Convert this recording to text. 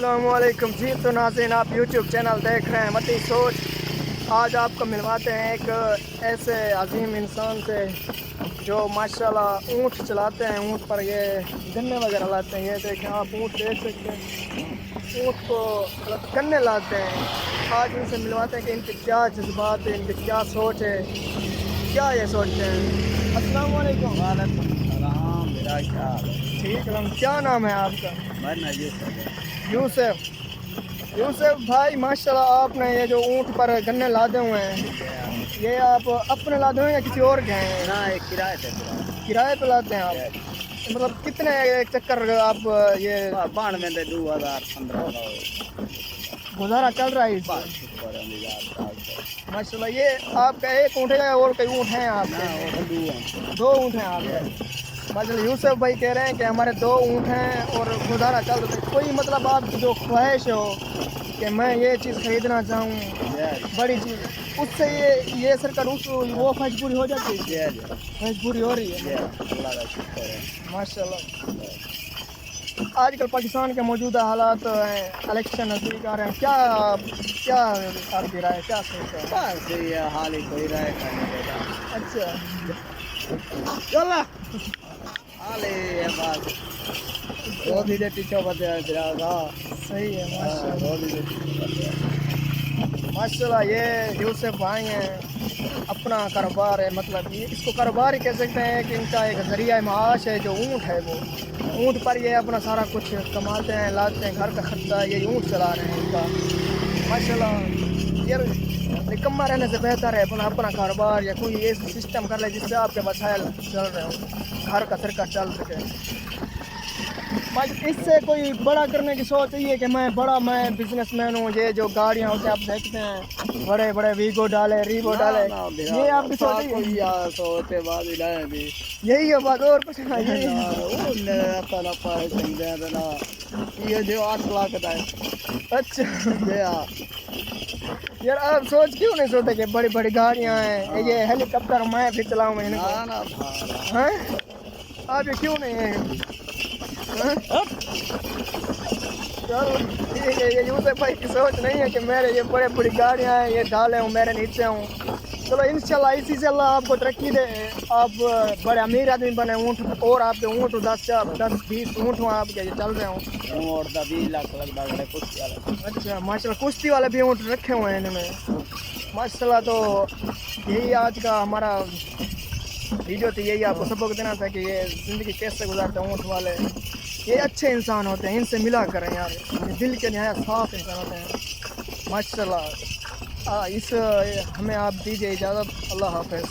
अस्सलाम वालेकुम जी। तो नाज़रीन, आप यूट्यूब चैनल देख रहे हैं मती सोच। आज आपको मिलवाते हैं एक ऐसे अजीम इंसान से जो माशाल्लाह ऊँट चलाते हैं। ऊँट पर ये गन्ने वगैरह लाते हैं। ये देखें आप, ऊँट देख सकते हैं, ऊँट को गन्ने लाते हैं। आज इनसे मिलवाते हैं कि इनके क्या जज्बात है, इनकी क्या सोच है, क्या ये सोचते हैं। अस्सलाम वालेकुम। वालेकुम सलाम। मेरा क्या हाल है? ठीक है, क्या नाम है आपका? मैं यूसुफ। यूसुफ भाई, माशाल्लाह आपने ये जो ऊँट पर गन्ने लादे हुए हैं, ये आप अपने लादे हुए हैं या किसी और के हैं? ना, एक किराए पे किराए पे लाते हैं आप? मतलब कितने एक चक्कर आप ये 92 में 2015 गुजारा चल रहा है इससे? माशाल्लाह। ये आपका एक ऊँट है या और कई ऊँट हैं आपके? दो ऊँट हैं आपके। माशाल्लाह। यूसुफ भाई कह रहे हैं कि हमारे दो ऊँट हैं और गुजारा चल रहा है। कोई मतलब आपकी जो ख्वाहिश हो कि मैं ये चीज़ खरीदना चाहूँ, बड़ी चीज़, उससे ये सरकार उस वो ख्वाहिश पूरी हो जाती है? ख्वाहिश पूरी हो रही है माशाल्लाह। आजकल पाकिस्तान के मौजूदा हालात हैं, इलेक्शन नज़दीक आ रहे हैं, क्या क्या आपकी राय, क्या सोच है? बस ये हाल ही कोई राय अच्छा, चला हाल है बस। दो दिन पीछे बता सही है माशाल्लाह। ये यूसुफ भाई हैं, अपना कारोबार है, मतलब ये इसको कारोबार ही कह सकते हैं कि इनका एक ज़रिया माश है जो ऊँट है। वो ऊँट पर ये अपना सारा कुछ कमाते हैं, लाते हैं, घर का खर्चा ये ऊँट चला रहे हैं इनका माशाल्लाह। यार, निकम्मा रहने से बेहतर है अपना कारोबार या कोई ऐसा सिस्टम कर ले जिससे आपके वसाइल चल रहे हो, घर का सरका चल सके। बस इससे कोई बड़ा करने की सोच ये कि मैं बिजनेसमैन हूँ। ये जो गाड़ियाँ होती हैं आप देखते हैं, बड़े बड़े वीगो डाले, रीवो डाले, ये आपकी सोच है? सोचे बाद यही है बात, और कुछ नहीं? ये जो 8 लाख का है। अच्छा यार, आप सोच क्यों नहीं सोचते कि बड़ी बड़ी गाड़ियाँ हैं, ये हेलीकॉप्टर मैं भी चलाऊँ इनको? हैं आप ये क्यों नहीं है? चलो ठीक है, ये यूसुफ भाई की सोच नहीं है कि मेरे ये बड़े बड़ी गाड़ियाँ हैं, ये डाले हूँ, मेरे नीचे हूँ। चलो इंशाल्लाह इसी से अल्लाह आपको तरक्की दे, आप बड़े अमीर आदमी बने। ऊँट और आपके ऊँट 10-20 ऊँट हुआ आपके, ये चल रहे हूँ और 20 लाख लगता है कुश्ती वाला। अच्छा माशाल्लाह, कुश्ती वाले भी ऊँट रखे हुए हैं इनमें माशाल्लाह। तो यही आज का हमारा वीडियो थी, यही आपको सबक देना था कि ये ज़िंदगी कैसे गुजारते हैं ऊँट वाले। ये अच्छे इंसान होते हैं, इनसे मिला करें यार, ये दिल के नहायत साफ इंसान होते हैं माशाल्लाह। हमें आप दीजिए इजाज़त। अल्लाह हाफ़िज़।